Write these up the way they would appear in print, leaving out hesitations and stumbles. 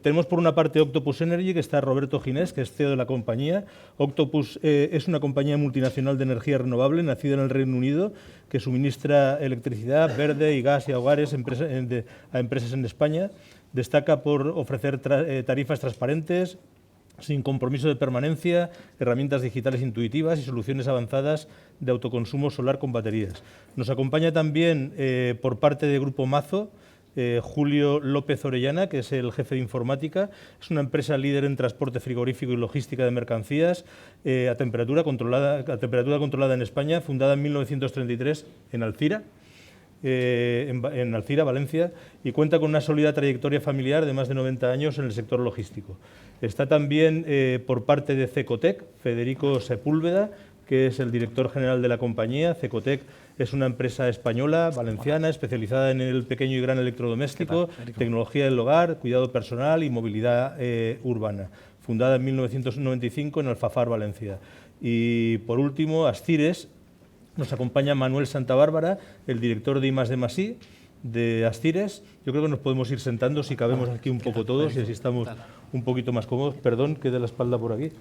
Tenemos por una parte Octopus Energy, que está Roberto Ginés, que es CEO de la compañía. Octopus es una compañía multinacional de energía renovable, nacida en el Reino Unido, que suministra electricidad verde y gas y a hogares a empresas en España. Destaca por ofrecer tarifas transparentes, sin compromiso de permanencia, herramientas digitales intuitivas y soluciones avanzadas de autoconsumo solar con baterías. Nos acompaña también por parte de Grupo Mazo, Julio López Orellana, que es el jefe de informática. Es una empresa líder en transporte frigorífico y logística de mercancías a temperatura controlada en España, fundada en 1933 en Alcira. En Alcira, Valencia, y cuenta con una sólida trayectoria familiar de más de 90 años en el sector logístico. Está también por parte de Cecotec, Federico Sepúlveda, que es el director general de la compañía. Cecotec es una empresa española, valenciana, especializada en el pequeño y gran electrodoméstico, tecnología del hogar, cuidado personal y movilidad urbana. Fundada en 1995 en Alfafar, Valencia. Y por último, Ascires. Nos acompaña Manuel Santabárbara, el director de I+D+I de Ascires. Yo creo que nos podemos ir sentando si cabemos aquí un poco todos y así estamos un poquito más cómodos. Perdón, que de la espalda por aquí.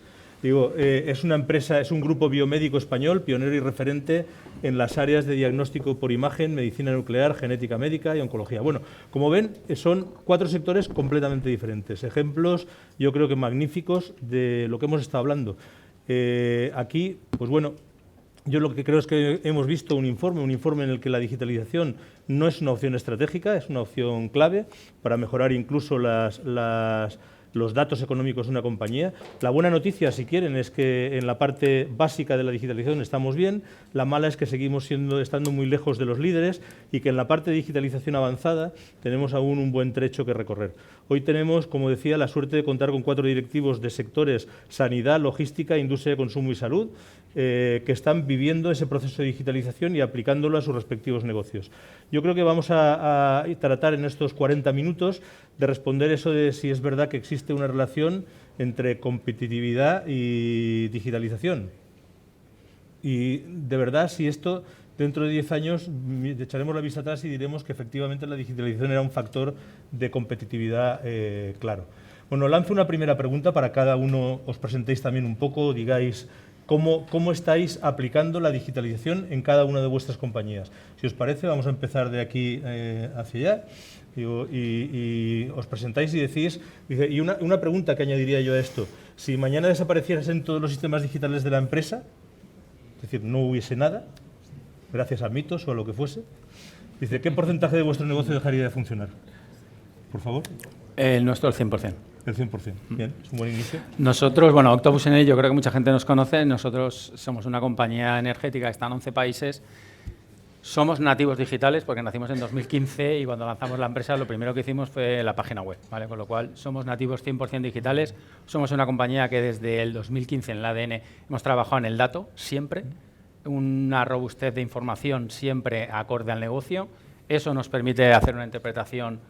Digo, es una empresa, es un grupo biomédico español, pionero y referente en las áreas de diagnóstico por imagen, medicina nuclear, genética médica y oncología. Bueno, como ven, son 4 sectores completamente diferentes. Ejemplos, yo creo que magníficos de lo que hemos estado hablando. Aquí, pues bueno, yo lo que creo es que hemos visto un informe en el que la digitalización no es una opción estratégica, es una opción clave para mejorar incluso los datos económicos de una compañía. La buena noticia, si quieren, es que en la parte básica de la digitalización estamos bien. La mala es que seguimos estando muy lejos de los líderes y que en la parte de digitalización avanzada tenemos aún un buen trecho que recorrer. Hoy tenemos, como decía, la suerte de contar con 4 directivos de sectores sanidad, logística, industria de consumo y salud, que están viviendo ese proceso de digitalización y aplicándolo a sus respectivos negocios. Yo creo que vamos a tratar en estos 40 minutos de responder eso de si es verdad que existe una relación entre competitividad y digitalización. Y de verdad, si esto dentro de 10 años echaremos la vista atrás y diremos que efectivamente la digitalización era un factor de competitividad claro. Bueno, lanzo una primera pregunta para cada uno, os presentéis también un poco, digáis cómo estáis aplicando la digitalización en cada una de vuestras compañías. Si os parece, vamos a empezar de aquí hacia allá. Y os presentáis y decís, y una pregunta que añadiría yo a esto, si mañana desaparecieran todos los sistemas digitales de la empresa, es decir, no hubiese nada, gracias a mitos o a lo que fuese, dice, ¿qué porcentaje de vuestro negocio dejaría de funcionar? Por favor. El nuestro, el 100%. El 100%. Bien, es un buen inicio. Nosotros, bueno, Octopus Energy, yo creo que mucha gente nos conoce. Nosotros somos una compañía energética que está en 11 países. Somos nativos digitales porque nacimos en 2015 y cuando lanzamos la empresa lo primero que hicimos fue la página web, ¿vale? Con lo cual somos nativos 100% digitales. Somos una compañía que desde el 2015 en el ADN hemos trabajado en el dato siempre, una robustez de información siempre acorde al negocio. Eso nos permite hacer una interpretación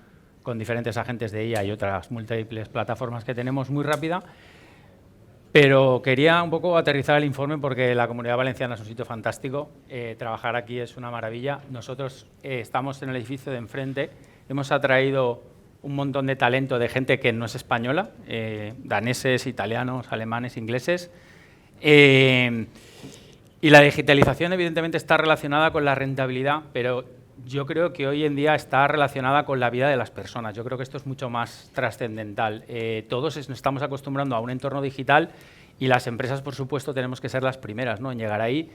con diferentes agentes de IA y otras múltiples plataformas que tenemos muy rápida. Pero quería un poco aterrizar el informe porque la Comunidad Valenciana es un sitio fantástico. Trabajar aquí es una maravilla. Nosotros estamos en el edificio de enfrente. Hemos atraído un montón de talento de gente que no es española, daneses, italianos, alemanes, ingleses. Y la digitalización evidentemente está relacionada con la rentabilidad, pero yo creo que hoy en día está relacionada con la vida de las personas. Yo creo que esto es mucho más trascendental. Todos nos estamos acostumbrando a un entorno digital y las empresas, por supuesto, tenemos que ser las primeras, ¿no?, en llegar ahí.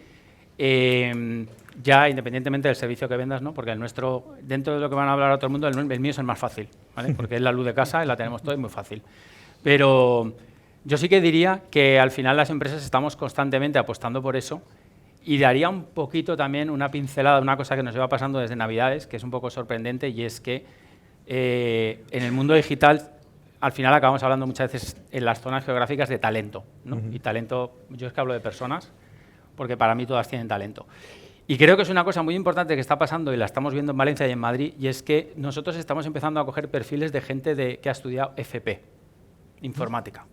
Ya independientemente del servicio que vendas, ¿no?, porque el nuestro, dentro de lo que van a hablar a todo el mundo, el mío es el más fácil, ¿vale? Porque es la luz de casa y la tenemos todo y muy fácil. Pero yo sí que diría que al final las empresas estamos constantemente apostando por eso. Y daría un poquito también una pincelada de una cosa que nos lleva pasando desde Navidades, que es un poco sorprendente, y es que en el mundo digital, al final acabamos hablando muchas veces en las zonas geográficas de talento, ¿no? Y talento, yo es que hablo de personas, porque para mí todas tienen talento. Y creo que es una cosa muy importante que está pasando, y la estamos viendo en Valencia y en Madrid, y es que nosotros estamos empezando a coger perfiles de gente que ha estudiado FP, informática,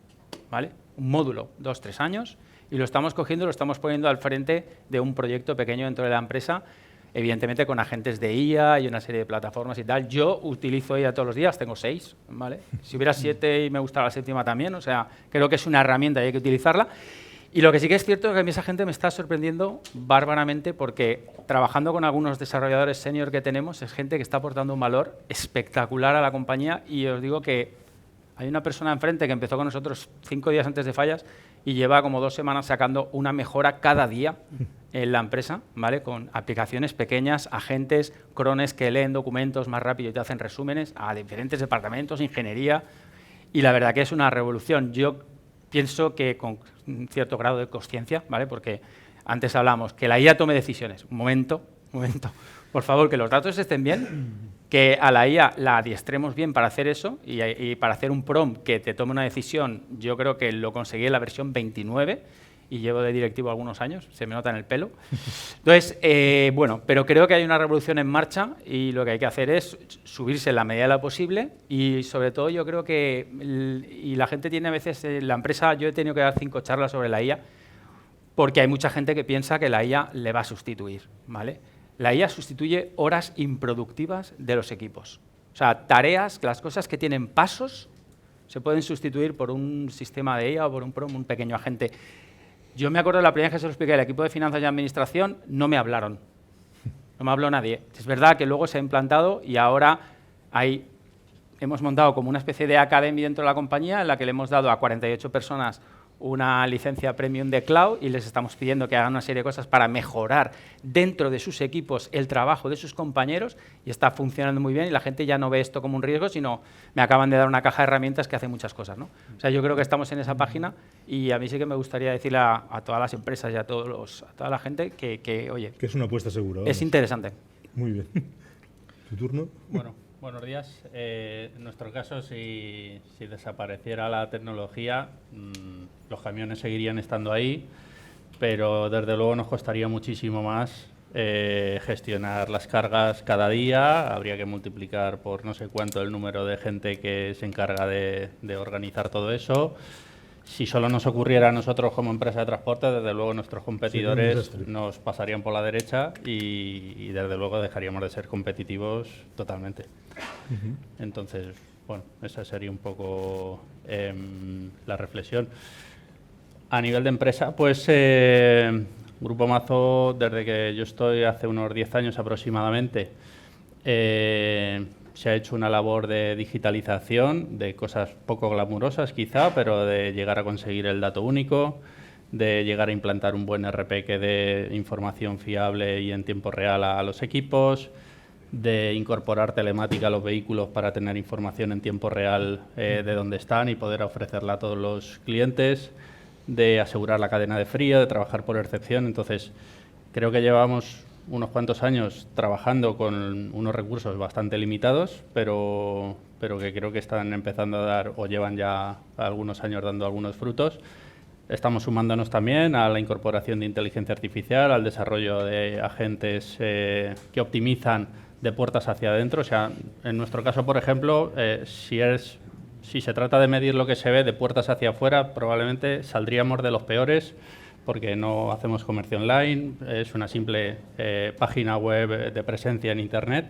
¿vale? Un módulo, 2 o 3 años, y lo estamos cogiendo, lo estamos poniendo al frente de un proyecto pequeño dentro de la empresa, evidentemente con agentes de IA y una serie de plataformas y tal. Yo utilizo IA todos los días, tengo 6, ¿vale? Si hubiera 7 y me gustara la 7ª también, o sea, creo que es una herramienta y hay que utilizarla. Y lo que sí que es cierto es que a mí esa gente me está sorprendiendo bárbaramente porque trabajando con algunos desarrolladores senior que tenemos, es gente que está aportando un valor espectacular a la compañía y os digo que hay una persona enfrente que empezó con nosotros 5 días antes de fallas y lleva como 2 semanas sacando una mejora cada día en la empresa, ¿vale? Con aplicaciones pequeñas, agentes, crones que leen documentos más rápido y te hacen resúmenes a diferentes departamentos, ingeniería, y la verdad que es una revolución. Yo pienso que con un cierto grado de consciencia, ¿vale? Porque antes hablamos que la IA tome decisiones. Un momento, por favor, que los datos estén bien, que a la IA la adiestremos bien para hacer eso y para hacer un prompt que te tome una decisión. Yo creo que lo conseguí en la versión 29 y llevo de directivo algunos años, se me nota en el pelo. Entonces, bueno, pero creo que hay una revolución en marcha y lo que hay que hacer es subirse en la medida de lo posible y sobre todo yo creo que, y la gente tiene a veces, la empresa, yo he tenido que dar 5 charlas sobre la IA porque hay mucha gente que piensa que la IA le va a sustituir, ¿vale? La IA sustituye horas improductivas de los equipos. O sea, tareas, las cosas que tienen pasos, se pueden sustituir por un sistema de IA o por un pequeño agente. Yo me acuerdo de la primera vez que se lo expliqué al equipo de finanzas y administración, no me hablaron. No me habló nadie. Es verdad que luego se ha implantado y ahora hemos montado como una especie de academy dentro de la compañía en la que le hemos dado a 48 personas una licencia premium de cloud y les estamos pidiendo que hagan una serie de cosas para mejorar dentro de sus equipos el trabajo de sus compañeros y está funcionando muy bien y la gente ya no ve esto como un riesgo, sino me acaban de dar una caja de herramientas que hace muchas cosas, ¿no? O sea, yo creo que estamos en esa página y a mí sí que me gustaría decirle a todas las empresas y a toda la gente que, oye... Que es una apuesta segura. Es interesante. Muy bien. ¿Tu turno? Bueno, buenos días. En nuestro caso, si desapareciera la tecnología, los camiones seguirían estando ahí, pero desde luego nos costaría muchísimo más gestionar las cargas cada día. Habría que multiplicar por no sé cuánto el número de gente que se encarga de organizar todo eso. Si solo nos ocurriera a nosotros como empresa de transporte, desde luego nuestros competidores nos pasarían por la derecha y desde luego dejaríamos de ser competitivos totalmente. Entonces, bueno, esa sería un poco la reflexión. A nivel de empresa, pues Grupo Mazo, desde que yo estoy hace unos 10 años aproximadamente, se ha hecho una labor de digitalización, de cosas poco glamurosas quizá, pero de llegar a conseguir el dato único, de llegar a implantar un buen RP que dé información fiable y en tiempo real a los equipos, de incorporar telemática a los vehículos para tener información en tiempo real de dónde están y poder ofrecerla a todos los clientes, de asegurar la cadena de frío, de trabajar por excepción. Entonces, creo que llevamos unos cuantos años trabajando con unos recursos bastante limitados, pero que creo que están empezando a dar, o llevan ya algunos años dando algunos frutos. Estamos sumándonos también a la incorporación de inteligencia artificial, al desarrollo de agentes que optimizan de puertas hacia adentro. O sea, en nuestro caso, por ejemplo, si se trata de medir lo que se ve de puertas hacia afuera, probablemente saldríamos de los peores, porque no hacemos comercio online, es una simple página web de presencia en Internet,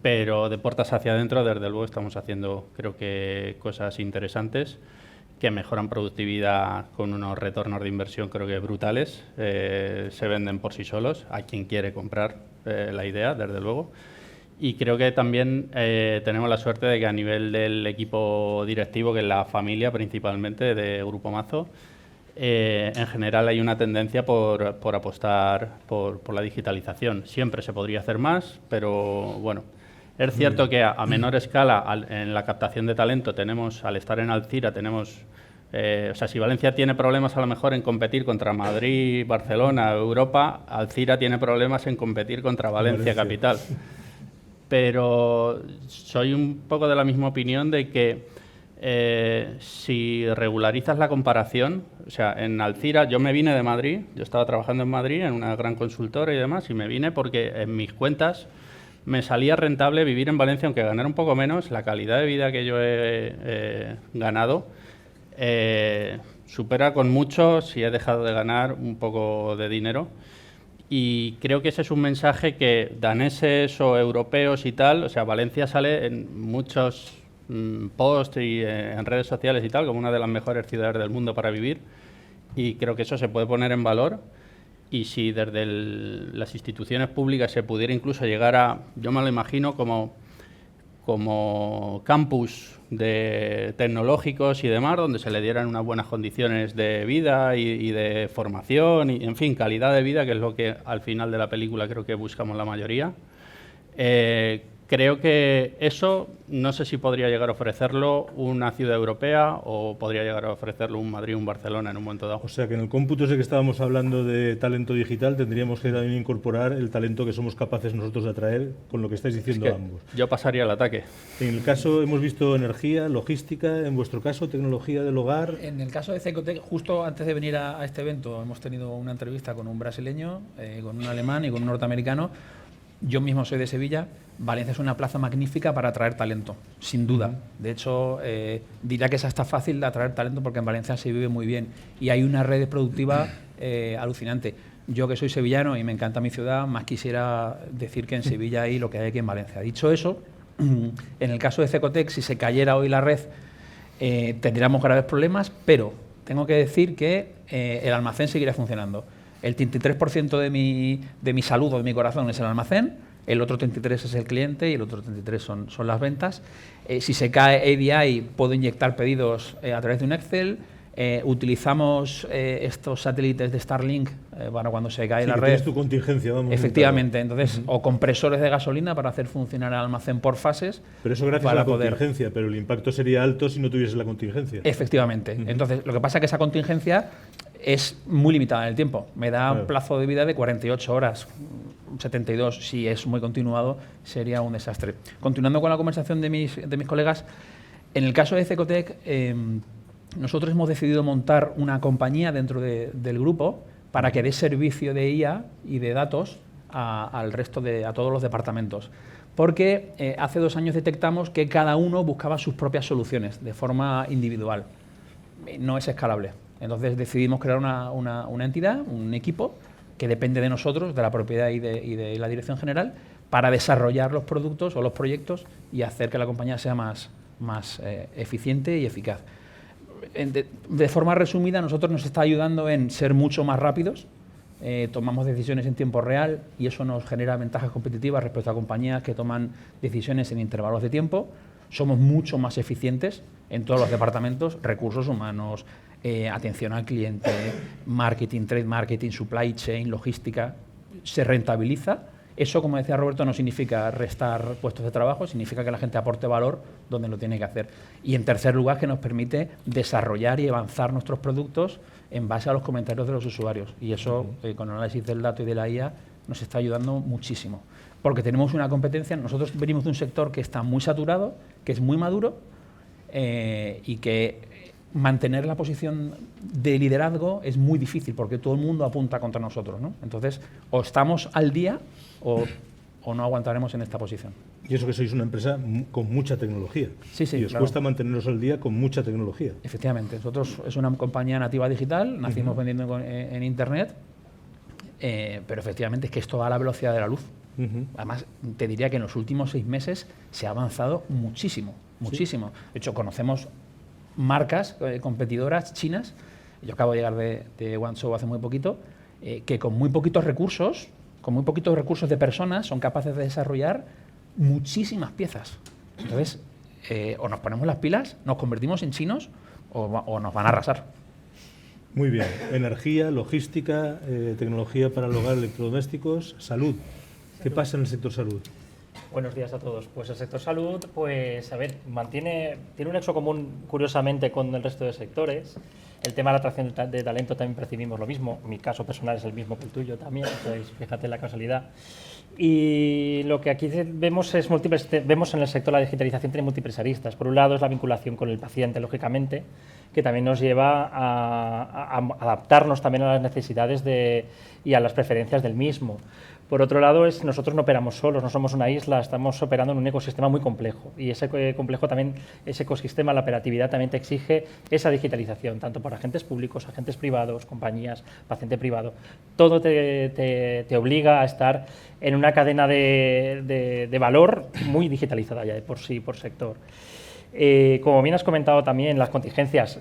pero de puertas hacia adentro, desde luego, estamos haciendo, creo que, cosas interesantes que mejoran productividad con unos retornos de inversión, creo que brutales. Se venden por sí solos a quien quiere comprar la idea, desde luego. Y creo que también tenemos la suerte de que a nivel del equipo directivo, que es la familia principalmente de Grupo Mazo, en general hay una tendencia por apostar por la digitalización. Siempre se podría hacer más, pero bueno, es cierto que a menor escala en la captación de talento tenemos, al estar en Alcira, tenemos, o sea, si Valencia tiene problemas a lo mejor en competir contra Madrid, Barcelona, Europa, Alcira tiene problemas en competir contra Valencia capital. Pero soy un poco de la misma opinión de que si regularizas la comparación, o sea, en Alcira yo me vine de Madrid, yo estaba trabajando en Madrid en una gran consultora y demás, y me vine porque en mis cuentas me salía rentable vivir en Valencia, aunque ganara un poco menos. La calidad de vida que yo he ganado supera con mucho si he dejado de ganar un poco de dinero. Y creo que ese es un mensaje que daneses o europeos y tal, o sea, Valencia sale en muchos posts y en redes sociales y tal, como una de las mejores ciudades del mundo para vivir, y creo que eso se puede poner en valor. Y si desde las instituciones públicas se pudiera incluso llegar a, yo me lo imagino como campus de tecnológicos y demás, donde se le dieran unas buenas condiciones de vida y de formación y, en fin, calidad de vida, que es lo que al final de la película creo que buscamos la mayoría. Creo que eso, no sé si podría llegar a ofrecerlo una ciudad europea o podría llegar a ofrecerlo un Madrid o un Barcelona en un momento dado. O sea que en el cómputo ese que estábamos hablando de talento digital tendríamos que también incorporar el talento que somos capaces nosotros de atraer con lo que estáis diciendo ambos. Yo pasaría al ataque. En el caso hemos visto energía, logística, en vuestro caso tecnología del hogar. En el caso de Cecotec, justo antes de venir a este evento hemos tenido una entrevista con un brasileño, con un alemán y con un norteamericano. Yo mismo soy de Sevilla. Valencia es una plaza magnífica para atraer talento, sin duda. De hecho, diría que es hasta fácil de atraer talento porque en Valencia se vive muy bien y hay una red productiva alucinante. Yo, que soy sevillano y me encanta mi ciudad, más quisiera decir que en Sevilla hay lo que hay aquí en Valencia. Dicho eso, en el caso de Cecotec, si se cayera hoy la red, tendríamos graves problemas, pero tengo que decir que el almacén seguirá funcionando. El 33% de mi salud o de mi corazón es el almacén, el otro 33% es el cliente y el otro 33% son las ventas. Si se cae ADI, puedo inyectar pedidos a través de un Excel. Utilizamos estos satélites de Starlink para cuando se cae la red. Tienes tu contingencia, vamos. Efectivamente, entonces, o compresores de gasolina para hacer funcionar el almacén por fases. Pero eso gracias a la contingencia, pero el impacto sería alto si no tuviese la contingencia. Efectivamente. Entonces, lo que pasa es que esa contingencia es muy limitada en el tiempo. Me da un plazo de vida de 48 horas, 72. Si es muy continuado, sería un desastre. Continuando con la conversación de mis colegas, en el caso de Cecotec, nosotros hemos decidido montar una compañía dentro del grupo para que dé servicio de IA y de datos a todos los departamentos. Porque hace 2 años detectamos que cada uno buscaba sus propias soluciones de forma individual. No es escalable. Entonces decidimos crear una entidad, un equipo, que depende de nosotros, de la propiedad y de la dirección general, para desarrollar los productos o los proyectos y hacer que la compañía sea más eficiente y eficaz. De forma resumida, nosotros nos está ayudando en ser mucho más rápidos, tomamos decisiones en tiempo real y eso nos genera ventajas competitivas respecto a compañías que toman decisiones en intervalos de tiempo. Somos mucho más eficientes en todos los departamentos, recursos humanos, atención al cliente, marketing, trade marketing, supply chain, logística. Se rentabiliza. Eso, como decía Roberto, no significa restar puestos de trabajo, significa que la gente aporte valor donde lo tiene que hacer. Y en tercer lugar, que nos permite desarrollar y avanzar nuestros productos en base a los comentarios de los usuarios. Y eso, con el análisis del dato y de la IA, nos está ayudando muchísimo. Porque tenemos una competencia, nosotros venimos de un sector que está muy saturado, que es muy maduro y que mantener la posición de liderazgo es muy difícil porque todo el mundo apunta contra nosotros, ¿no? Entonces, o estamos al día o no aguantaremos en esta posición. Y eso que sois una empresa con mucha tecnología. Sí, y os cuesta manteneros al día con mucha tecnología. Efectivamente. Nosotros es una compañía nativa digital, nacimos vendiendo en Internet, pero efectivamente es que esto va a la velocidad de la luz. Además, te diría que en los últimos 6 meses se ha avanzado muchísimo, muchísimo. ¿Sí? De hecho, conocemos marcas competidoras chinas, yo acabo de llegar de Guangzhou hace muy poquito, que con muy poquitos recursos de personas son capaces de desarrollar muchísimas piezas. Entonces, o nos ponemos las pilas, nos convertimos en chinos o nos van a arrasar. Muy bien. Energía, logística, tecnología para el hogar, electrodomésticos, salud. ¿Qué pasa en el sector salud? Buenos días a todos. Pues el sector salud, pues a ver, tiene un nexo común, curiosamente, con el resto de sectores. El tema de la atracción de talento también percibimos lo mismo. Mi caso personal es el mismo que el tuyo también, entonces fíjate la casualidad. Y lo que aquí vemos es vemos en el sector la digitalización tiene múltiples aristas. Por un lado es la vinculación con el paciente, lógicamente, que también nos lleva a adaptarnos también a las necesidades y a las preferencias del mismo. Por otro lado, nosotros no operamos solos, no somos una isla, estamos operando en un ecosistema muy complejo y ese complejo también, ese ecosistema, la operatividad también te exige esa digitalización, tanto por agentes públicos, agentes privados, compañías, paciente privado. Todo te obliga a estar en una cadena de valor muy digitalizada ya de por sí, por sector. Como bien has comentado también, las contingencias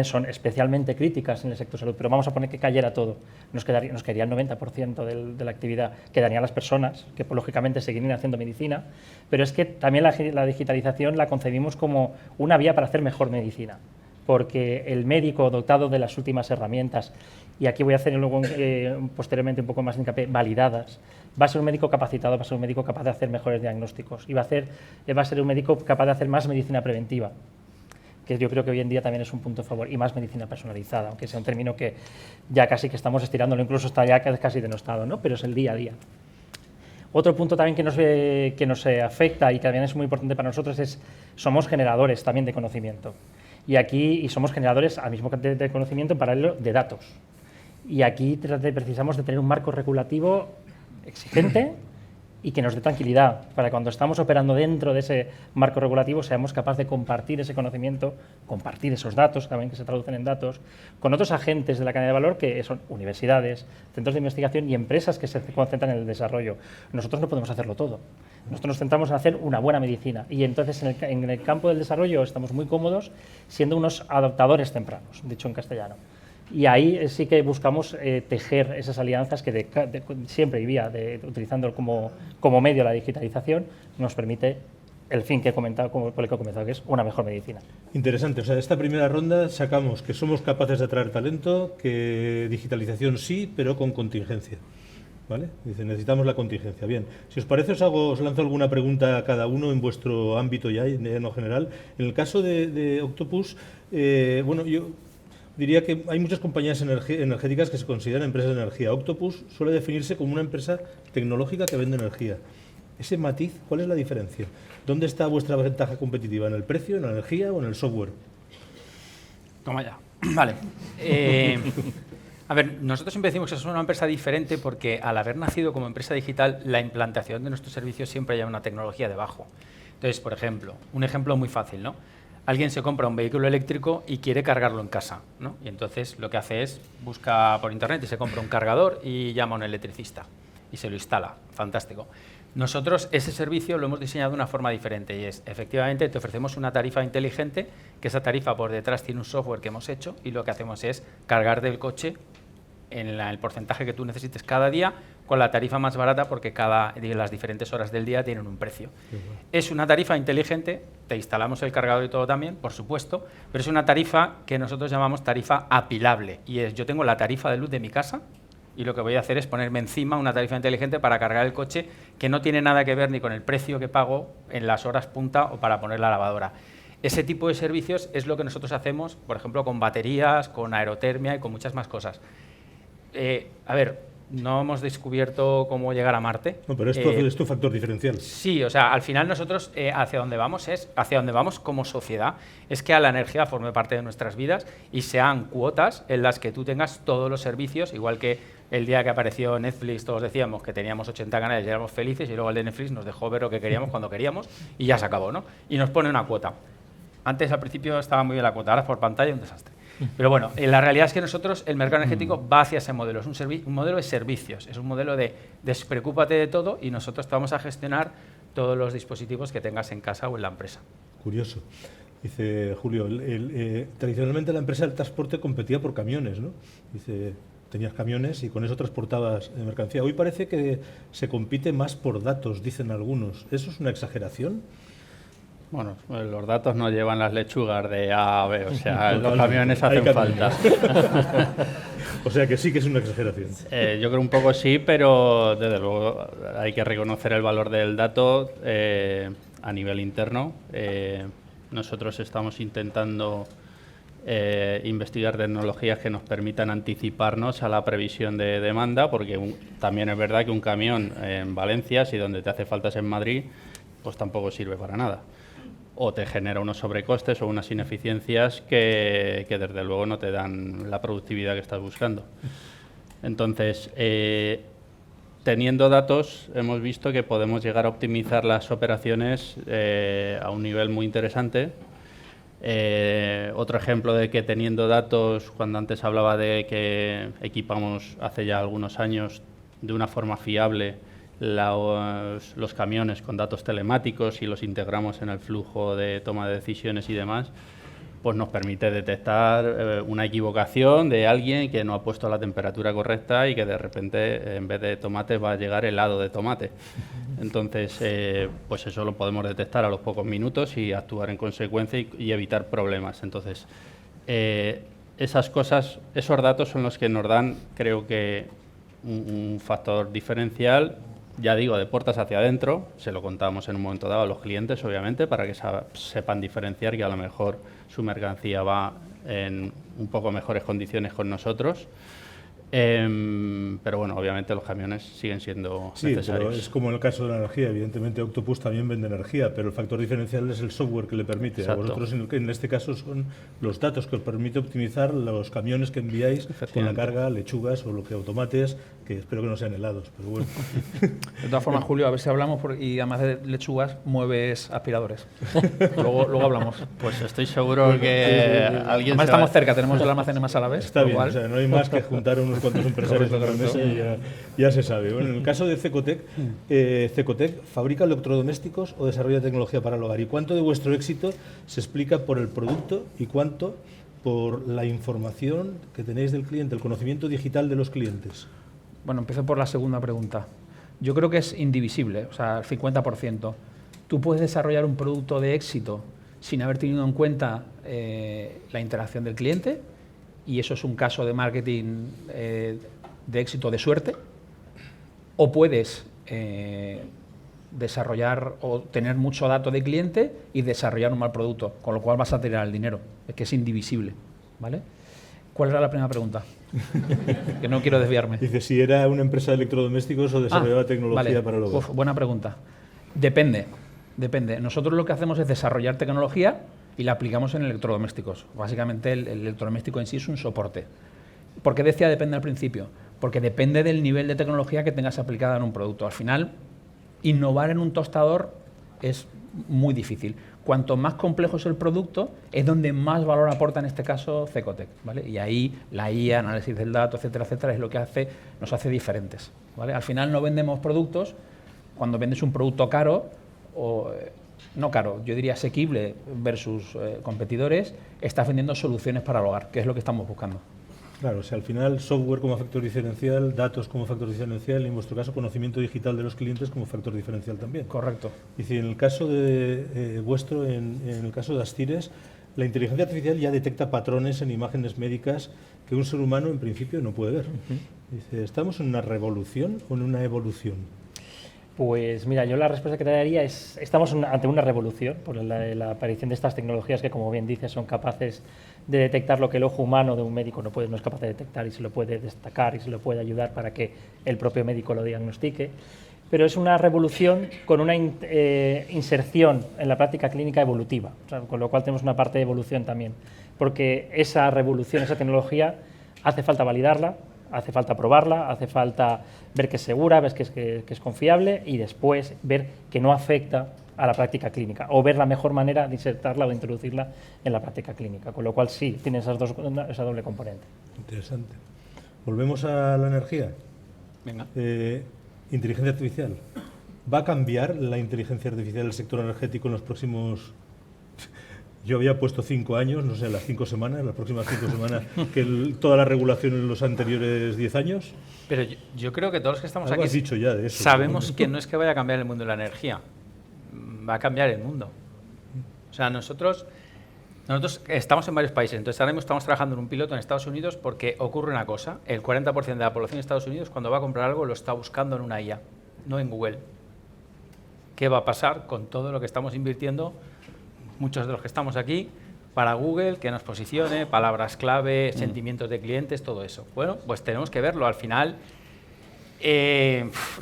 son especialmente críticas en el sector salud, pero vamos a poner que cayera todo. Nos caería el 90% de la actividad, quedarían las personas, que pues, lógicamente seguirían haciendo medicina, pero es que también la digitalización la concebimos como una vía para hacer mejor medicina, porque el médico dotado de las últimas herramientas, y aquí voy a hacer luego posteriormente un poco más de hincapié, validadas, va a ser un médico capacitado, va a ser un médico capaz de hacer mejores diagnósticos y va a ser un médico capaz de hacer más medicina preventiva, que yo creo que hoy en día también es un punto a favor, y más medicina personalizada, aunque sea un término que ya casi que estamos estirándolo, incluso está ya casi denostado, ¿no? Pero es el día a día. Otro punto también que nos afecta y que también es muy importante para nosotros es somos generadores también de conocimiento. Y somos generadores al mismo tiempo de conocimiento en paralelo de datos. Y aquí precisamos de tener un marco regulativo exigente y que nos dé tranquilidad para cuando estamos operando dentro de ese marco regulativo seamos capaces de compartir ese conocimiento, compartir esos datos también que se traducen en datos con otros agentes de la cadena de valor que son universidades, centros de investigación y empresas que se concentran en el desarrollo. Nosotros no podemos hacerlo todo. Nosotros nos centramos en hacer una buena medicina y entonces en el campo del desarrollo estamos muy cómodos siendo unos adoptadores tempranos, dicho en castellano. Y ahí sí que buscamos tejer esas alianzas que siempre y vía, utilizando como medio la digitalización, nos permite el fin que he comentado, por el que he comentado, que es una mejor medicina. Interesante. O sea, de esta primera ronda sacamos que somos capaces de atraer talento, que digitalización sí, pero con contingencia. ¿Vale? Dice, necesitamos la contingencia. Bien, si os parece os lanzo alguna pregunta a cada uno en vuestro ámbito ya no general. En el caso de Octopus, bueno, yo diría que hay muchas compañías energéticas que se consideran empresas de energía. Octopus suele definirse como una empresa tecnológica que vende energía. Ese matiz, ¿cuál es la diferencia? ¿Dónde está vuestra ventaja competitiva? ¿En el precio, en la energía o en el software? Toma ya. Vale. A ver, nosotros siempre decimos que somos una empresa diferente porque al haber nacido como empresa digital, la implantación de nuestros servicios siempre lleva una tecnología debajo. Entonces, por ejemplo, un ejemplo muy fácil, ¿no? Alguien se compra un vehículo eléctrico y quiere cargarlo en casa, ¿no? Y entonces lo que hace es busca por internet y se compra un cargador y llama a un electricista y se lo instala. Fantástico. Nosotros ese servicio lo hemos diseñado de una forma diferente y es, efectivamente, te ofrecemos una tarifa inteligente, que esa tarifa por detrás tiene un software que hemos hecho y lo que hacemos es cargar del coche en el porcentaje que tú necesites cada día con la tarifa más barata porque las diferentes horas del día tienen un precio. Es una tarifa inteligente, te instalamos el cargador y todo también, por supuesto, pero es una tarifa que nosotros llamamos tarifa apilable y es yo tengo la tarifa de luz de mi casa y lo que voy a hacer es ponerme encima una tarifa inteligente para cargar el coche que no tiene nada que ver ni con el precio que pago en las horas punta o para poner la lavadora. Ese tipo de servicios es lo que nosotros hacemos, por ejemplo, con baterías, con aerotermia y con muchas más cosas. A ver, no hemos descubierto cómo llegar a Marte. No, pero es tu factor diferencial. Sí, o sea, al final nosotros hacia donde vamos como sociedad, es que a la energía forme parte de nuestras vidas y sean cuotas en las que tú tengas todos los servicios, igual que el día que apareció Netflix todos decíamos que teníamos 80 canales y éramos felices y luego el de Netflix nos dejó ver lo que queríamos cuando queríamos y ya se acabó, ¿no? Y nos pone una cuota. Antes, al principio, estaba muy bien la cuota, ahora por pantalla un desastre. Pero bueno, la realidad es que nosotros, el mercado energético va hacia ese modelo, es un modelo de servicios, es un modelo de despreocúpate de todo y nosotros te vamos a gestionar todos los dispositivos que tengas en casa o en la empresa. Curioso. Dice Julio, tradicionalmente la empresa del transporte competía por camiones, ¿no? Dice, tenías camiones y con eso transportabas mercancía. Hoy parece que se compite más por datos, dicen algunos. ¿Eso es una exageración? Bueno, los datos no llevan las lechugas de A a B, o sea, los camiones hacen falta. O sea que sí que es una exageración. Yo creo un poco sí, pero desde luego hay que reconocer el valor del dato a nivel interno. Nosotros estamos intentando investigar tecnologías que nos permitan anticiparnos a la previsión de demanda, porque también es verdad que un camión en Valencia, si donde te hace falta es en Madrid, pues tampoco sirve para nada. O te genera unos sobrecostes o unas ineficiencias que desde luego no te dan la productividad que estás buscando. Entonces, teniendo datos hemos visto que podemos llegar a optimizar las operaciones a un nivel muy interesante. Otro ejemplo de que teniendo datos, cuando antes hablaba de que equipamos hace ya algunos años de una forma fiable los camiones con datos telemáticos y los integramos en el flujo de toma de decisiones y demás, pues nos permite detectar una equivocación de alguien que no ha puesto la temperatura correcta y que de repente en vez de tomate va a llegar helado de tomate. Entonces, pues eso lo podemos detectar a los pocos minutos y actuar en consecuencia y evitar problemas. Entonces, esas cosas, esos datos son los que nos dan, creo que, un factor diferencial. Ya digo, de puertas hacia adentro, se lo contamos en un momento dado a los clientes, obviamente, para que sepan diferenciar que a lo mejor su mercancía va en un poco mejores condiciones con nosotros. Pero bueno, obviamente los camiones siguen siendo necesarios. Pero es como en el caso de la energía. Evidentemente Octopus también vende energía, pero el factor diferencial es el software que le permite. Exacto. A vosotros en este caso son los datos que os permite optimizar los camiones que enviáis con la carga, lechugas o lo que tomates, que espero que no sean helados, pero bueno. De todas formas, Julio, a ver si hablamos, y además de lechugas, mueves aspiradores. luego hablamos. Pues estoy seguro que alguien... Además estamos cerca, tenemos el almacén más a la vez. Está bien, o sea, no hay más que juntar unos cuantos empresarios en la mesa y ya se sabe. Bueno, en el caso de Cecotec, Cecotec fabrica electrodomésticos o desarrolla tecnología para el hogar. ¿Y cuánto de vuestro éxito se explica por el producto y cuánto por la información que tenéis del cliente, el conocimiento digital de los clientes? Bueno, empiezo por la segunda pregunta. Yo creo que es indivisible, o sea, el 50%. Tú puedes desarrollar un producto de éxito sin haber tenido en cuenta la interacción del cliente, y eso es un caso de marketing de éxito de suerte, o puedes desarrollar o tener mucho dato de cliente y desarrollar un mal producto, con lo cual vas a tirar el dinero. Es que es indivisible, ¿vale? ¿Cuál era la primera pregunta? Que no quiero desviarme. Dice, si era una empresa de electrodomésticos o desarrollaba tecnología para el hogar. Uf, buena pregunta. Depende. Nosotros lo que hacemos es desarrollar tecnología y la aplicamos en electrodomésticos. Básicamente el electrodoméstico en sí es un soporte. ¿Por qué decía depende al principio? Porque depende del nivel de tecnología que tengas aplicada en un producto. Al final, innovar en un tostador es muy difícil. Cuanto más complejo es el producto, es donde más valor aporta en este caso Cecotec, ¿vale? Y ahí la IA, análisis del dato, etcétera, etcétera, es lo que nos hace diferentes, ¿vale? Al final no vendemos productos. Cuando vendes un producto caro, o no caro, yo diría asequible versus competidores, estás vendiendo soluciones para el hogar, que es lo que estamos buscando. Claro, o sea, al final software como factor diferencial, datos como factor diferencial y en vuestro caso conocimiento digital de los clientes como factor diferencial también. Correcto. Y si en el caso de vuestro, en el caso de Astires, la inteligencia artificial ya detecta patrones en imágenes médicas que un ser humano en principio no puede ver. Dice, ¿estamos en una revolución o en una evolución? Pues mira, yo la respuesta que te daría es, estamos ante una revolución por la aparición de estas tecnologías que, como bien dices, son capaces de detectar lo que el ojo humano de un médico no es capaz de detectar, y se lo puede destacar y se lo puede ayudar para que el propio médico lo diagnostique. Pero es una revolución con una inserción en la práctica clínica evolutiva, o sea, con lo cual tenemos una parte de evolución también, porque esa revolución, esa tecnología, hace falta validarla, hace falta probarla, hace falta ver que es segura, ver que es confiable, y después ver que no afecta a la práctica clínica, o ver la mejor manera de insertarla o de introducirla en la práctica clínica, con lo cual sí, tiene esa doble componente. Interesante. Volvemos a la energía. Venga. Inteligencia artificial. ¿Va a cambiar la inteligencia artificial del sector energético en los próximos... Yo había puesto 5 años, no sé, las 5 semanas, las próximas 5 semanas, que toda la regulación en los anteriores 10 años. Pero yo creo que todos los que estamos Algo aquí has dicho ya de eso, sabemos que no es que vaya a cambiar el mundo de la energía, va a cambiar el mundo. O sea, nosotros estamos en varios países, entonces ahora mismo estamos trabajando en un piloto en Estados Unidos porque ocurre una cosa: el 40% de la población de Estados Unidos, cuando va a comprar algo, lo está buscando en una IA, no en Google. ¿Qué va a pasar con todo lo que estamos invirtiendo, muchos de los que estamos aquí, para Google, que nos posicione, palabras clave, sentimientos de clientes, todo eso? Bueno, pues tenemos que verlo. Al final,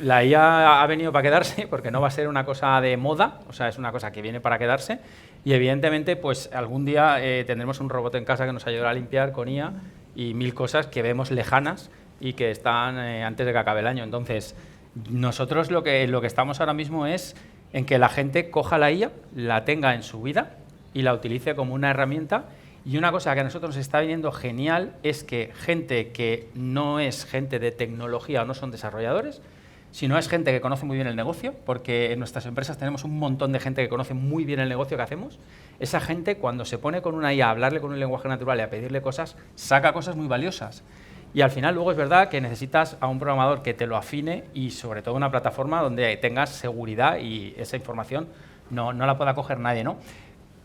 la IA ha venido para quedarse, porque no va a ser una cosa de moda, o sea, es una cosa que viene para quedarse, y evidentemente pues algún día tendremos un robot en casa que nos ayudará a limpiar con IA y 1000 cosas que vemos lejanas y que están antes de que acabe el año. Entonces, Nosotros lo que estamos ahora mismo es en que la gente coja la IA, la tenga en su vida y la utilice como una herramienta. Y una cosa que a nosotros nos está viniendo genial es que gente que no es gente de tecnología o no son desarrolladores, sino es gente que conoce muy bien el negocio, porque en nuestras empresas tenemos un montón de gente que conoce muy bien el negocio que hacemos. Esa gente, cuando se pone con una IA a hablarle con un lenguaje natural y a pedirle cosas, saca cosas muy valiosas. Y al final luego es verdad que necesitas a un programador que te lo afine y sobre todo una plataforma donde tengas seguridad y esa información no la pueda coger nadie, ¿no?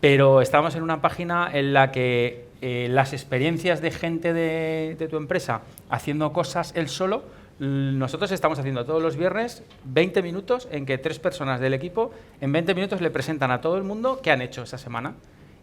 Pero estamos en una página en la que las experiencias de gente de tu empresa haciendo cosas él solo, nosotros estamos haciendo todos los viernes 20 minutos en que 3 personas del equipo en 20 minutos le presentan a todo el mundo qué han hecho esa semana.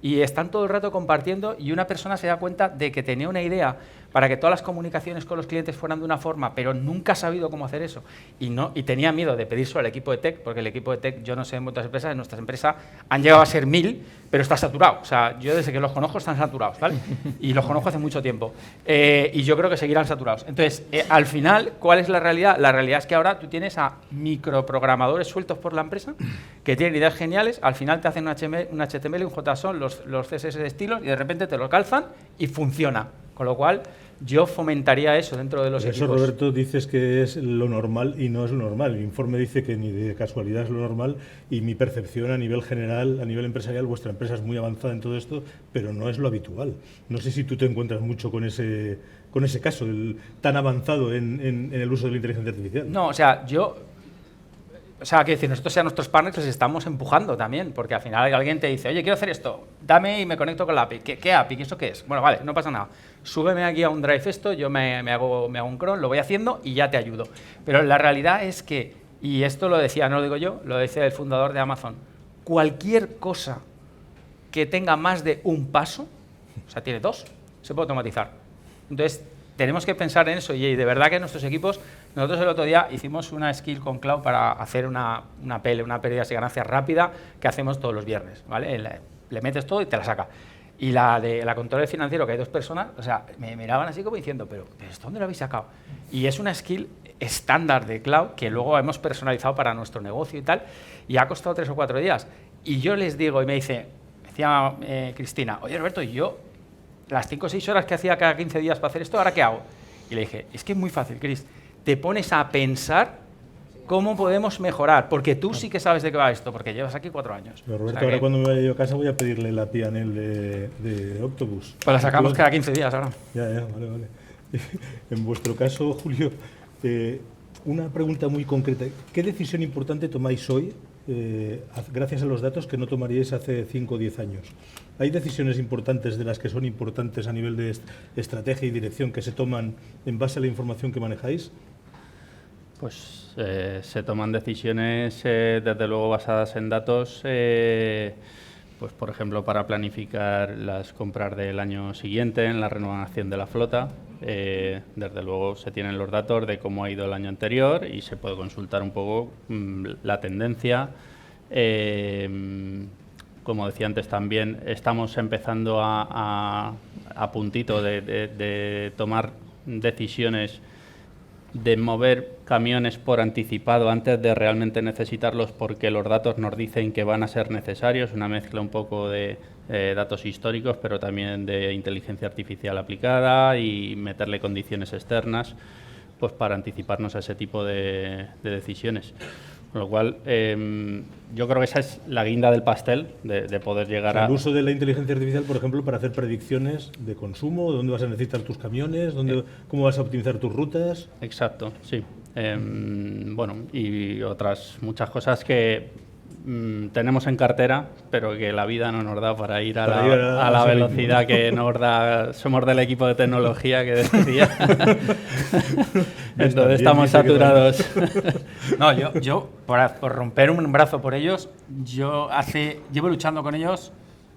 Y están todo el rato compartiendo y una persona se da cuenta de que tenía una idea para que todas las comunicaciones con los clientes fueran de una forma, pero nunca ha sabido cómo hacer eso. Y tenía miedo de pedírselo al equipo de tech, porque el equipo de tech, yo no sé en otras empresas, en nuestras empresas han llegado a ser 1000, pero está saturado. O sea, yo desde que los conozco están saturados, ¿vale? Y los conozco hace mucho tiempo. Y yo creo que seguirán saturados. Entonces, al final, ¿cuál es la realidad? La realidad es que ahora tú tienes a microprogramadores sueltos por la empresa que tienen ideas geniales, al final te hacen un HTML, un JSON, los CSS de estilos y de repente te lo calzan y funciona. Con lo cual, yo fomentaría eso dentro de los equipos. Eso, Roberto, dices que es lo normal y no es lo normal. El informe dice que ni de casualidad es lo normal y mi percepción a nivel general, a nivel empresarial, vuestra empresa es muy avanzada en todo esto, pero no es lo habitual. No sé si tú te encuentras mucho con ese caso, tan avanzado en el uso de la inteligencia artificial. No, quiero decir, nosotros a nuestros partners les estamos empujando también, porque al final alguien te dice, oye, quiero hacer esto, dame y me conecto con la API. ¿Qué API? ¿Eso qué es? Bueno, vale, no pasa nada. Súbeme aquí a un Drive esto, yo me hago un cron, lo voy haciendo y ya te ayudo. Pero la realidad es que, y esto lo decía, no lo digo yo, lo decía el fundador de Amazon, cualquier cosa que tenga más de un paso, o sea, tiene 2, se puede automatizar. Entonces, tenemos que pensar en eso y de verdad que en nuestros equipos, nosotros el otro día hicimos una skill con Cloud para hacer una PL, una pérdida de ganancias rápida que hacemos todos los viernes, ¿vale? Le metes todo y te la saca. Y la de la control financiero, que hay 2 personas, o sea, me miraban así como diciendo, pero ¿dónde lo habéis sacado? Y es una skill estándar de Cloud que luego hemos personalizado para nuestro negocio y tal, y ha costado 3 o 4 días. Y yo les digo, y me decía Cristina, oye Roberto, ¿y yo las 5 o 6 horas que hacía cada 15 días para hacer esto, ahora qué hago? Y le dije, es que es muy fácil, Cris, te pones a pensar cómo podemos mejorar, porque tú sí que sabes de qué va esto, porque llevas aquí 4 años. Pero Roberto, ahora cuando me vaya yo a casa voy a pedirle la PNL de Octopus. Pues la sacamos cada 15 días ahora. Ya, vale. En vuestro caso, Julio, una pregunta muy concreta. ¿Qué decisión importante tomáis hoy, gracias a los datos, que no tomaríais hace 5 o 10 años? ¿Hay decisiones importantes de las que son importantes a nivel de estrategia y dirección que se toman en base a la información que manejáis? Pues se toman decisiones, desde luego, basadas en datos, pues por ejemplo, para planificar las compras del año siguiente, en la renovación de la flota. Desde luego se tienen los datos de cómo ha ido el año anterior y se puede consultar un poco la tendencia. Como decía antes también, estamos empezando a puntito de tomar decisiones de mover camiones por anticipado antes de realmente necesitarlos, porque los datos nos dicen que van a ser necesarios, una mezcla un poco de datos históricos, pero también de inteligencia artificial aplicada y meterle condiciones externas, pues para anticiparnos a ese tipo de decisiones. Con lo cual, yo creo que esa es la guinda del pastel de poder llegar el uso de la inteligencia artificial, por ejemplo, para hacer predicciones de consumo, dónde vas a necesitar tus camiones, cómo vas a optimizar tus rutas. Exacto, sí. Bueno, y otras muchas cosas que tenemos en cartera, pero que la vida no nos da para ir a la velocidad que nos da. Somos del equipo de tecnología que decía. Entonces estamos saturados. No, yo por romper un brazo por ellos, llevo luchando con ellos,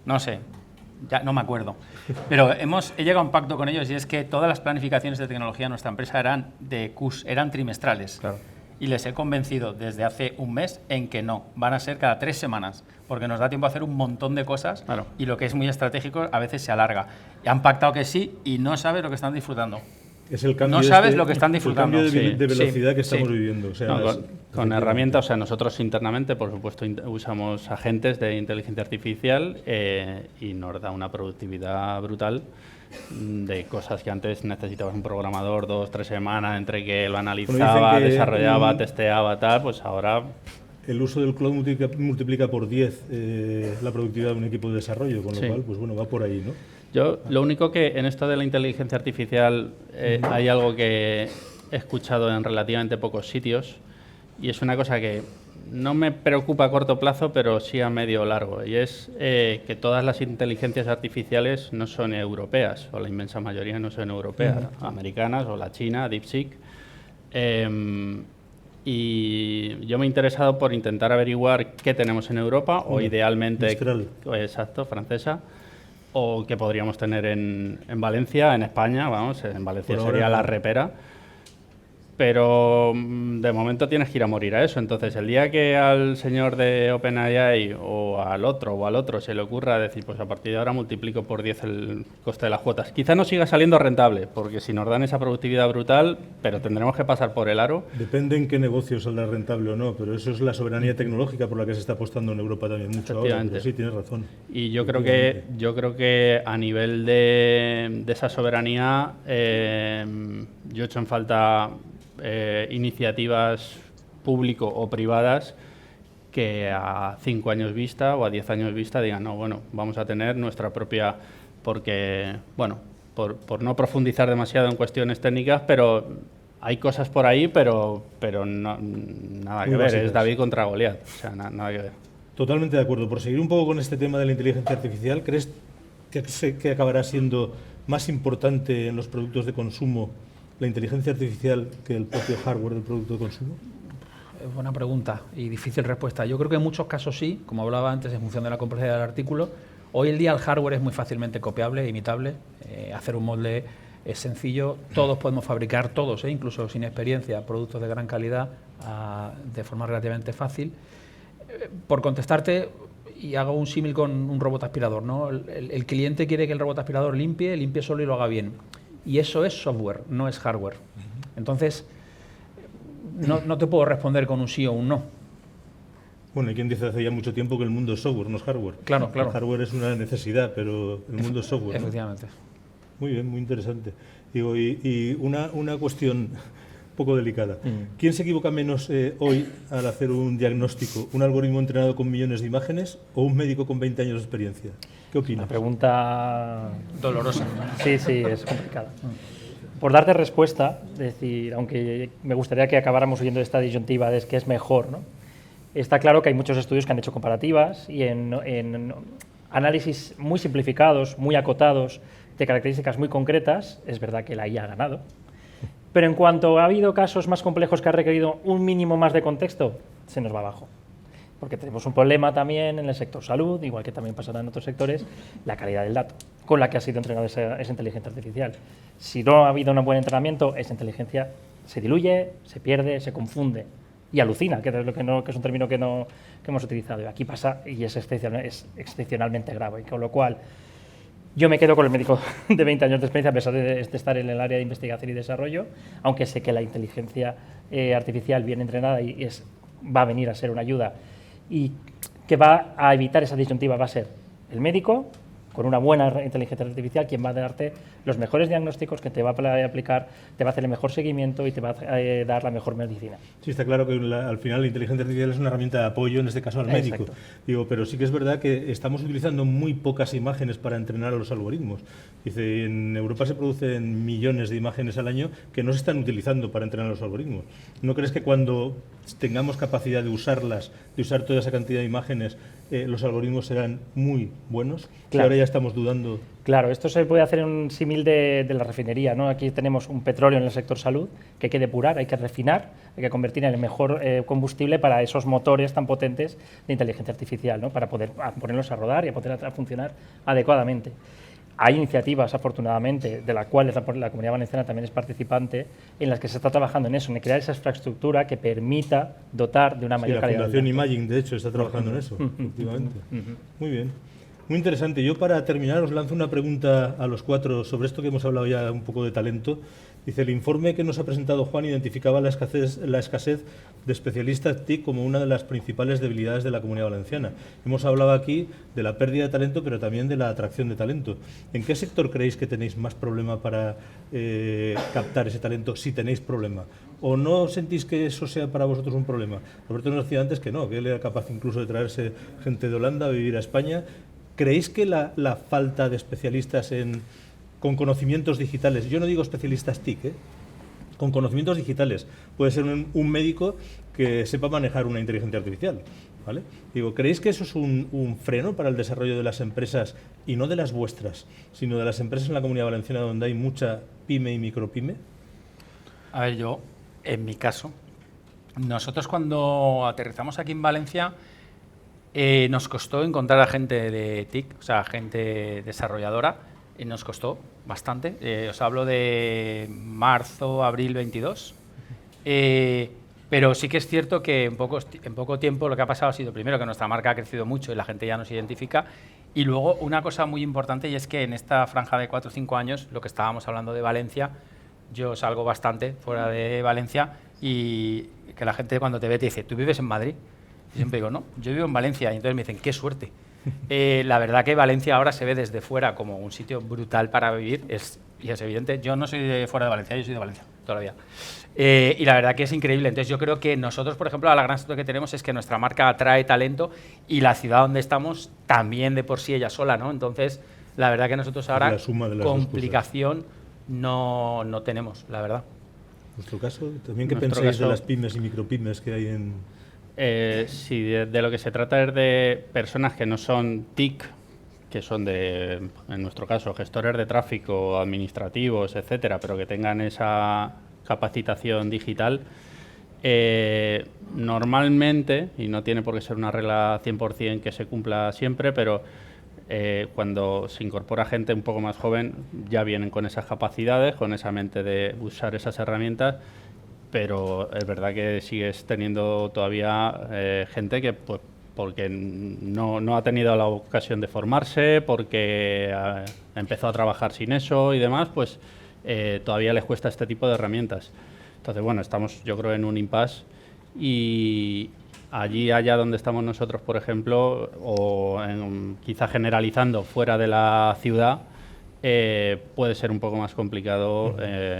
no sé, ya no me acuerdo, pero he llegado a un pacto con ellos y es que todas las planificaciones de tecnología en nuestra empresa eran trimestrales. Claro. Y les he convencido desde hace un mes en que no, van a ser cada 3 semanas, porque nos da tiempo a hacer un montón de cosas. Claro. Y lo que es muy estratégico a veces se alarga. Y han pactado que sí y no sabes lo que están disfrutando. Es el cambio no sabes lo que están disfrutando. El cambio de velocidad sí, que estamos sí. viviendo. O sea, No, con herramientas, o sea, nosotros internamente, por supuesto, usamos agentes de inteligencia artificial y nos da una productividad brutal de cosas que antes necesitabas un programador 2-3 semanas entre que lo analizaba, desarrollaba, testeaba, tal, pues ahora... El uso del cloud multiplica por 10 la productividad de un equipo de desarrollo, con lo cual, pues bueno, va por ahí, ¿no? Yo, lo único que en esto de la inteligencia artificial hay algo que he escuchado en relativamente pocos sitios y es una cosa que no me preocupa a corto plazo, pero sí a medio o largo, y es que todas las inteligencias artificiales no son europeas, o la inmensa mayoría no son europeas, americanas o la China, DeepSeek. Y yo me he interesado por intentar averiguar qué tenemos en Europa, o idealmente, Mistral. exacto, francesa, o que podríamos tener en Valencia, en España, vamos, en Valencia Por sería ahora, la repera. Pero de momento tienes que ir a morir a eso. Entonces, el día que al señor de OpenAI o al otro se le ocurra decir, pues a partir de ahora multiplico por 10 el coste de las cuotas, quizá no siga saliendo rentable, porque si nos dan esa productividad brutal, pero tendremos que pasar por el aro. Depende en qué negocio saldrá rentable o no, pero eso es la soberanía tecnológica por la que se está apostando en Europa también mucho ahora. Pero sí, tienes razón. Y yo creo que a nivel de esa soberanía, yo he hecho en falta iniciativas público o privadas que a 5 años vista o a 10 años vista digan, no, bueno, vamos a tener nuestra propia, porque, bueno, por no profundizar demasiado en cuestiones técnicas, pero hay cosas por ahí, pero no, nada que ver, es David contra Goliat, o sea, nada que ver. Totalmente de acuerdo. Por seguir un poco con este tema de la inteligencia artificial, ¿crees que acabará siendo más importante en los productos de consumo la inteligencia artificial que el propio hardware del producto de consumo? Buena pregunta y difícil respuesta. Yo creo que en muchos casos sí, como hablaba antes, en función de la complejidad del artículo. Hoy en día el hardware es muy fácilmente copiable, imitable. Hacer un molde es sencillo. Todos podemos fabricar, todos, incluso sin experiencia, productos de gran calidad de forma relativamente fácil. Por contestarte, y hago un símil con un robot aspirador, ¿no? El cliente quiere que el robot aspirador limpie solo y lo haga bien. Y eso es software, no es hardware. Entonces, no te puedo responder con un sí o un no. Bueno, hay quien dice hace ya mucho tiempo que el mundo es software, no es hardware. Claro. El hardware es una necesidad, pero el mundo es software, ¿no? Efectivamente. Muy bien, muy interesante. Digo, y una cuestión un poco delicada. ¿Quién se equivoca menos hoy al hacer un diagnóstico? ¿Un algoritmo entrenado con millones de imágenes o un médico con 20 años de experiencia? ¿Qué opinas? Una pregunta dolorosa. Sí, es complicada. Por darte respuesta, es decir, aunque me gustaría que acabáramos oyendo esta disyuntiva de qué es mejor, ¿no? Está claro que hay muchos estudios que han hecho comparativas y en análisis muy simplificados, muy acotados, de características muy concretas, es verdad que la IA ha ganado. Pero en cuanto ha habido casos más complejos que ha requerido un mínimo más de contexto, se nos va abajo. Porque tenemos un problema también en el sector salud, igual que también pasará en otros sectores, la calidad del dato con la que ha sido entrenada esa inteligencia artificial. Si no ha habido un buen entrenamiento, esa inteligencia se diluye, se pierde, se confunde y alucina, que es un término que hemos utilizado. Y aquí pasa y es excepcionalmente grave, con lo cual yo me quedo con el médico de 20 años de experiencia, a pesar de estar en el área de investigación y desarrollo, aunque sé que la inteligencia artificial bien entrenada va a venir a ser una ayuda y que va a evitar esa disyuntiva va a ser el médico, con una buena inteligencia artificial, quien va a darte los mejores diagnósticos, que te va a aplicar, te va a hacer el mejor seguimiento y te va a dar la mejor medicina. Sí, está claro que al final la inteligencia artificial es una herramienta de apoyo, en este caso al médico. Digo, pero sí que es verdad que estamos utilizando muy pocas imágenes para entrenar a los algoritmos. Dice, en Europa se producen millones de imágenes al año que no se están utilizando para entrenar a los algoritmos. ¿No crees que cuando tengamos capacidad de usarlas, de usar toda esa cantidad de imágenes, los algoritmos serán muy buenos? Claro. Ahora ya estamos dudando. Claro, esto se puede hacer en un símil de la refinería, ¿no? Aquí tenemos un petróleo en el sector salud que hay que depurar, hay que refinar, hay que convertir en el mejor combustible para esos motores tan potentes de inteligencia artificial, ¿no? Para poder ponerlos a rodar y a poder funcionar adecuadamente. Hay iniciativas, afortunadamente, de las cuales la Comunidad Valenciana también es participante, en las que se está trabajando en eso, en crear esa infraestructura que permita dotar de una mayor calidad. La Fundación Imaging, de hecho, está trabajando en eso, efectivamente. Muy bien. Muy interesante. Yo, para terminar, os lanzo una pregunta a los cuatro sobre esto que hemos hablado ya un poco de talento. Dice, el informe que nos ha presentado Juan identificaba la escasez de especialistas TIC como una de las principales debilidades de la Comunidad Valenciana. Hemos hablado aquí de la pérdida de talento, pero también de la atracción de talento. ¿En qué sector creéis que tenéis más problema para captar ese talento, si tenéis problema? ¿O no sentís que eso sea para vosotros un problema? Roberto nos decía antes que no, que él era capaz incluso de traerse gente de Holanda a vivir a España. ¿Creéis que la falta de especialistas con conocimientos digitales, yo no digo especialistas TIC, con conocimientos digitales, puede ser un médico que sepa manejar una inteligencia artificial, ¿vale? Digo, ¿creéis que eso es un freno para el desarrollo de las empresas, y no de las vuestras, sino de las empresas en la Comunidad Valenciana donde hay mucha pyme y micropyme? A ver, yo, en mi caso, nosotros cuando aterrizamos aquí en Valencia, nos costó encontrar a gente de TIC, o sea, gente desarrolladora, y nos costó bastante. Os hablo de marzo, abril 22. Pero sí que es cierto que en poco tiempo lo que ha pasado ha sido, primero, que nuestra marca ha crecido mucho y la gente ya nos identifica. Y luego, una cosa muy importante, y es que en esta franja de 4 o 5 años, lo que estábamos hablando de Valencia, yo salgo bastante fuera de Valencia, y que la gente cuando te ve te dice, ¿tú vives en Madrid? Y siempre digo, no, yo vivo en Valencia. Y entonces me dicen, qué suerte. La verdad que Valencia ahora se ve desde fuera como un sitio brutal para vivir, y es evidente. Yo no soy de fuera de Valencia, yo soy de Valencia todavía. Y la verdad que es increíble. Entonces yo creo que nosotros, por ejemplo, la gran suerte que tenemos es que nuestra marca atrae talento, y la ciudad donde estamos también de por sí ella sola, ¿no? Entonces, la verdad que nosotros ahora complicación no tenemos, la verdad. ¿En vuestro caso? ¿También qué pensáis de las pymes y micropymes que hay en...? Sí, de lo que se trata es de personas que no son TIC, que son en nuestro caso, gestores de tráfico, administrativos, etcétera, pero que tengan esa capacitación digital. Normalmente, y no tiene por qué ser una regla 100% que se cumpla siempre, pero cuando se incorpora gente un poco más joven, ya vienen con esas capacidades, con esa mente de usar esas herramientas. Pero es verdad que sigues teniendo todavía gente que, pues, porque no ha tenido la ocasión de formarse, porque empezó a trabajar sin eso y demás, pues todavía les cuesta este tipo de herramientas. Entonces, bueno, estamos, yo creo, en un impasse, y allá donde estamos nosotros, por ejemplo, o quizá generalizando fuera de la ciudad, puede ser un poco más complicado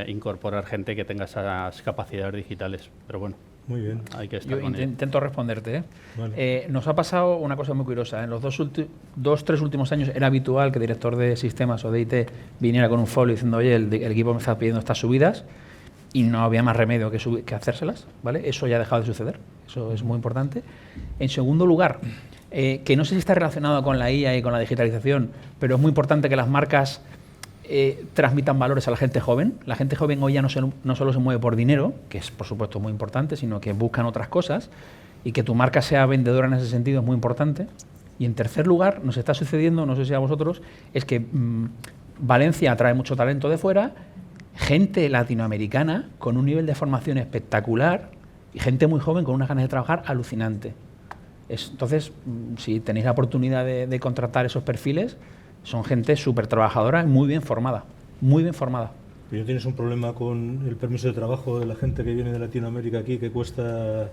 incorporar gente que tenga esas capacidades digitales, pero bueno, muy bien. Hay que estar Yo intento responderte. Vale. Nos ha pasado una cosa muy curiosa. En los tres últimos años era habitual que el director de sistemas o de IT viniera con un folio diciendo, oye, el equipo me está pidiendo estas subidas, y no había más remedio que hacérselas, ¿vale? Eso ya ha dejado de suceder, eso es muy importante. En segundo lugar, que no sé si está relacionado con la IA y con la digitalización, pero es muy importante que las marcas transmitan valores a la gente joven. La gente joven hoy ya no solo se mueve por dinero, que es por supuesto muy importante, sino que buscan otras cosas, y que tu marca sea vendedora en ese sentido es muy importante. Y en tercer lugar, nos está sucediendo, no sé si a vosotros, es que Valencia atrae mucho talento de fuera, gente latinoamericana con un nivel de formación espectacular y gente muy joven con unas ganas de trabajar alucinante. Entonces, si tenéis la oportunidad de contratar esos perfiles, son gente súper trabajadora y muy bien formada, muy bien formada. ¿Pero tienes un problema con el permiso de trabajo de la gente que viene de Latinoamérica aquí, que cuesta...?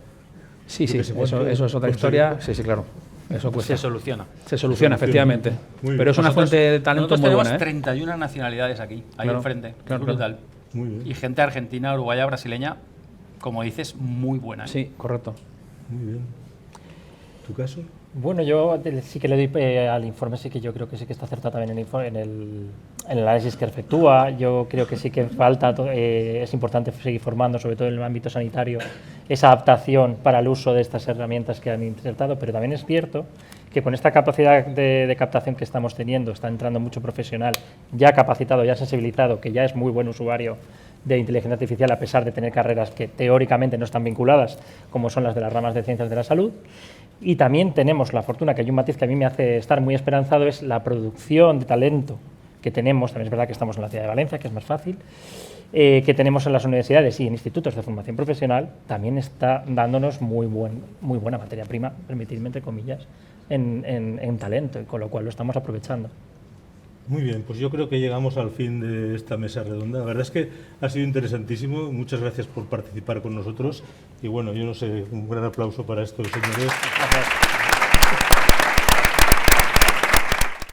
Sí, eso es otra historia. Sí, claro. Eso cuesta. Se soluciona. Se soluciona, efectivamente. Pero es una fuente de talento muy buena. Nosotros tenemos 31 nacionalidades aquí, ahí enfrente. Claro, brutal. Muy bien. Y gente argentina, uruguaya, brasileña, como dices, muy buena. Sí, correcto. Muy bien. ¿Tu caso? Bueno, yo sí que le doy al informe, sí que yo creo que sí que está acertado también en el análisis que efectúa. Yo creo que sí que falta, es importante seguir formando, sobre todo en el ámbito sanitario, esa adaptación para el uso de estas herramientas que han insertado, pero también es cierto que con esta capacidad de captación que estamos teniendo, está entrando mucho profesional ya capacitado, ya sensibilizado, que ya es muy buen usuario de inteligencia artificial, a pesar de tener carreras que teóricamente no están vinculadas, como son las de las ramas de ciencias de la salud. Y también tenemos la fortuna, que hay un matiz que a mí me hace estar muy esperanzado, es la producción de talento que tenemos. También es verdad que estamos en la ciudad de Valencia, que es más fácil, que tenemos en las universidades y en institutos de formación profesional, también está dándonos muy buena materia prima, permitidme entre comillas, en talento, y con lo cual lo estamos aprovechando. Muy bien, pues yo creo que llegamos al fin de esta mesa redonda. La verdad es que ha sido interesantísimo. Muchas gracias por participar con nosotros. Y bueno, yo no sé, un gran aplauso para estos señores. Gracias.